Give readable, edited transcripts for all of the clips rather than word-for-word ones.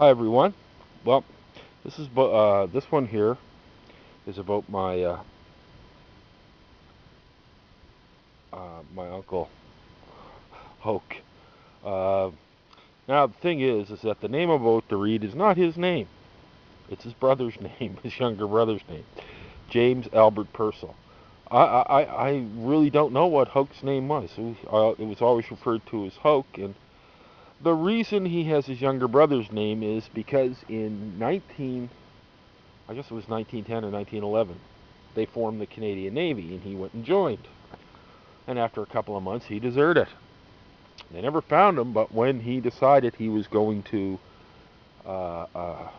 Hi everyone. Well, this one here is about my Uncle Hoke. Uh, Now the thing is that the name I'm about to read is not his name. It's his brother's name, his younger brother's name, James Albert Purcell. I really don't know what Hoke's name was. It was always referred to as Hoke, and the reason he has his younger brother's name is because in 19 I guess it was 1910 or 1911, they formed the Canadian Navy, and he went and joined. And after a couple of months, he deserted. They never found him, but when he decided he was going to uh, uh,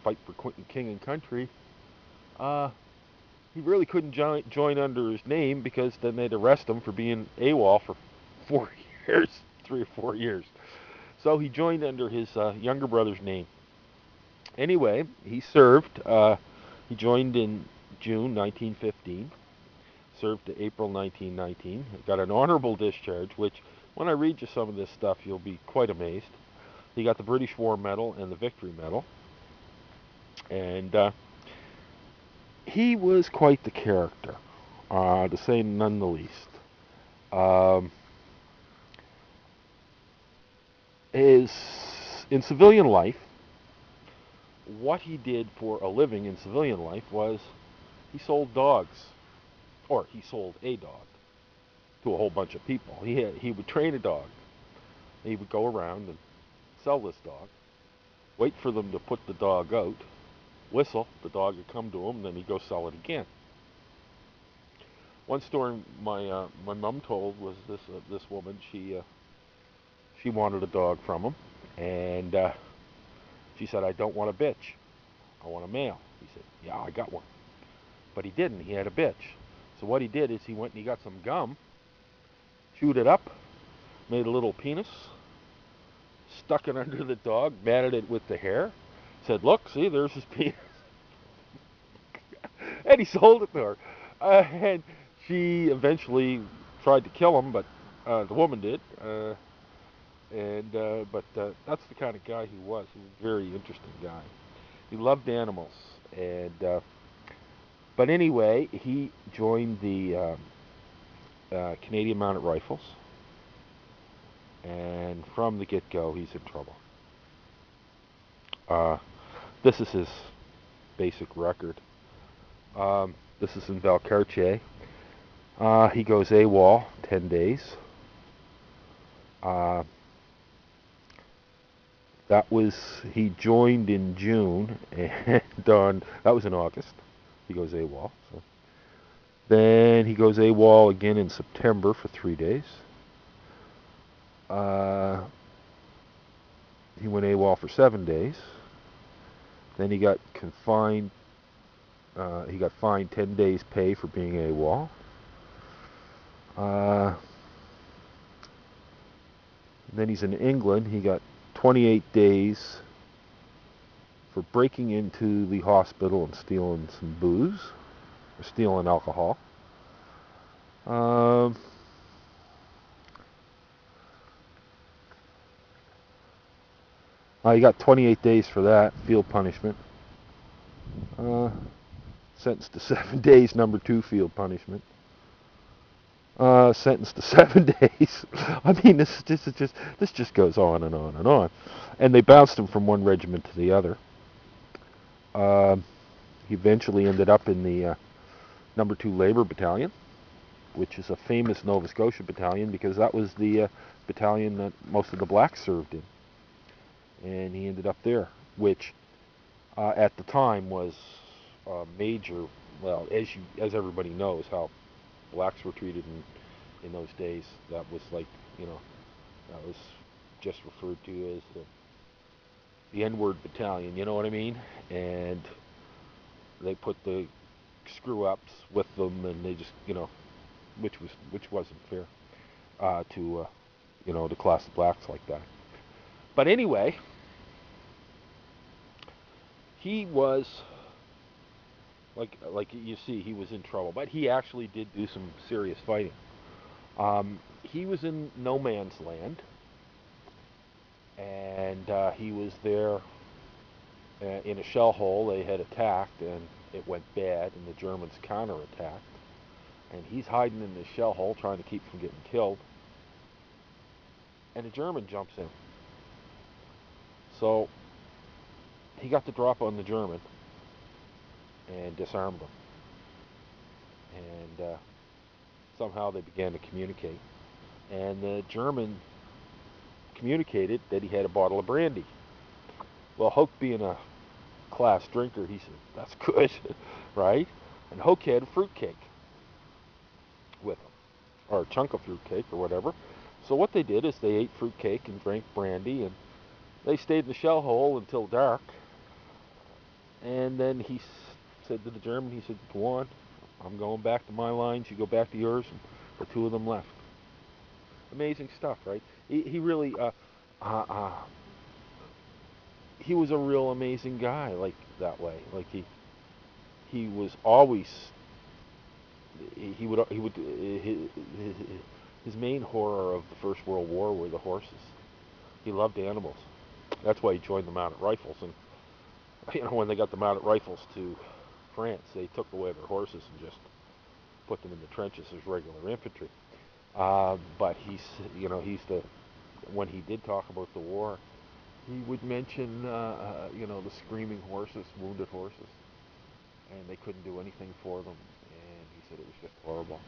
fight for king and country, uh, he really couldn't join under his name because then they'd arrest him for being AWOL for 4 years, 3 or 4 years. So he joined under his younger brother's name. Anyway, he served. He joined in June 1915. Served to April 1919. Got an honorable discharge, which, when I read you some of this stuff, you'll be quite amazed. He got the British War Medal and the Victory Medal. And he was quite the character, to say none the least. Um, his in civilian life, what he did for a living in civilian life was he sold dogs, or he sold a dog to a whole bunch of people. He would train a dog. He would go around and sell this dog, wait for them to put the dog out, whistle, the dog would come to him, then he'd go sell it again. One story my mom told was this woman. She wanted a dog from him, and she said, "I don't want a bitch. I want a male." He said, "Yeah, I got one," but he didn't. He had a bitch. So what he did is he went and he got some gum, chewed it up, made a little penis, stuck it under the dog, matted it with the hair, said, "Look, see, there's his penis." And he sold it to her. And she eventually tried to kill him, but the woman did. But that's the kind of guy he was. He was a very interesting guy. He loved animals, and but anyway, he joined the Canadian Mounted Rifles, and from the get-go, he's in trouble. Uh, this is his basic record. This is in Valcartier. He goes AWOL 10 days. Uh, he joined in June, and that was in August. He goes AWOL. So. Then he goes AWOL again in September for 3 days. Uh, he went AWOL for 7 days. Then he got confined. He got fined 10 days pay for being AWOL. Then he's in England. He got 28 days for breaking into the hospital and stealing some booze, or stealing alcohol. Um, he got 28 days for that, field punishment. Sentenced to 7 days, number 2 field punishment. Sentenced to 7 days. I mean, this just goes on and on and on. And they bounced him from one regiment to the other. He eventually ended up in the number 2 Labor Battalion, which is a famous Nova Scotia battalion because that was the battalion that most of the blacks served in. And he ended up there, which at the time was major. Well, as everybody knows, how blacks were treated in those days. That was like, that was just referred to as the N-word battalion. You know what I mean? And they put the screw ups with them, and they just, which wasn't fair to to class the blacks like that. But anyway, he was like you see, he was in trouble, but he actually did do some serious fighting. He was in no man's land, and and he was there in a shell hole. They had attacked, and it went bad, and the Germans counterattacked. And he's hiding in this shell hole, trying to keep from getting killed. And a German jumps in. So he got the drop on the German and disarmed him. And somehow they began to communicate. And the German communicated that he had a bottle of brandy. Well, Hoke, being a class drinker, he said, "That's good," right? And Hoke had fruitcake with him, or a chunk of fruitcake or whatever. So what they did is they ate fruitcake and drank brandy, and they stayed in the shell hole until dark. And then he said to the German, he said, "Go on, I'm going back to my lines, you go back to yours," and the two of them left. Amazing stuff, right? He really, he was a real amazing guy, like that way. Like he was always, he would his main horror of the First World War were the horses. He loved animals. That's why he joined the Mounted Rifles. And when they got the Mounted Rifles to France, they took away their horses and just put them in the trenches as regular infantry. But when he did talk about the war, he would mention, the screaming horses, wounded horses, and they couldn't do anything for them. And he said it was just horrible.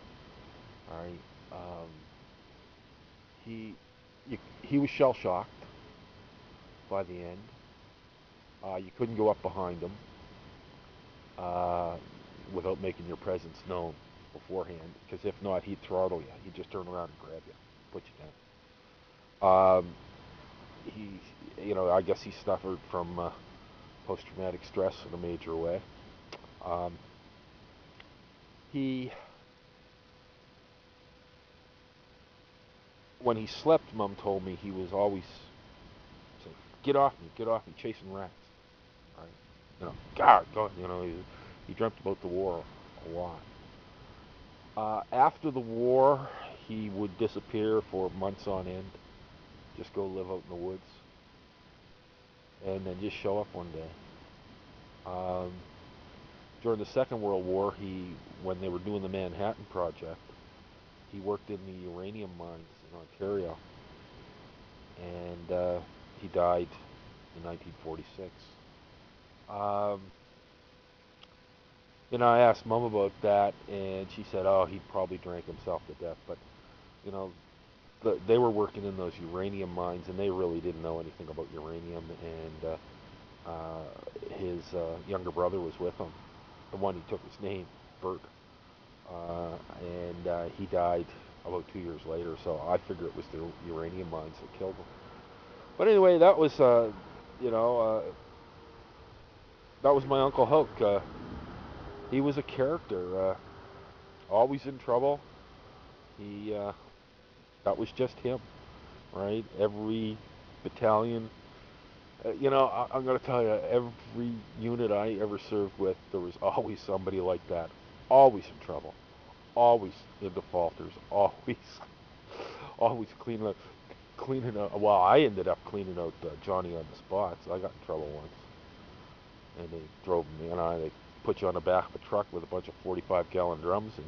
All right. He was shell shocked by the end. You couldn't go up behind him without making your presence known beforehand, because if not, he'd throttle you. He'd just turn around and grab you, put you down. I guess he suffered from post-traumatic stress in a major way. When he slept, Mom told me he was always saying, get off me," chasing rats. Right? God, he dreamt about the war a lot. After the war, he would disappear for months on end, just go live out in the woods, and then just show up one day. During the Second World War, when they were doing the Manhattan Project, he worked in the uranium mines in Ontario, and he died in 1946. I asked Mom about that, and she said, "Oh, he probably drank himself to death." But they were working in those uranium mines, and they really didn't know anything about uranium. And his younger brother was with him, the one who took his name, Bert, and he died about 2 years later. So I figure it was the uranium mines that killed him. But anyway, that was my Uncle Hoke. He was a character, always in trouble. That was just him, right? Every battalion, I'm going to tell you, every unit I ever served with, there was always somebody like that. Always in trouble. Always in defaulters. Always, always cleaning out. Well, I ended up cleaning out Johnny on the spot. So I got in trouble once, and they drove me, they put you on the back of a truck with a bunch of 45-gallon drums, and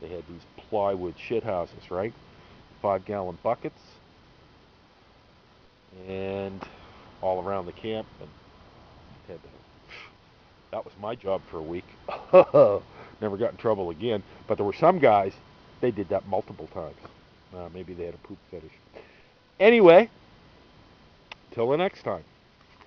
they had these plywood shit houses, right? 5-gallon buckets, and all around the camp, and that was my job for a week. Never got in trouble again. But there were some guys, they did that multiple times. Maybe they had a poop fetish. Anyway, till the next time.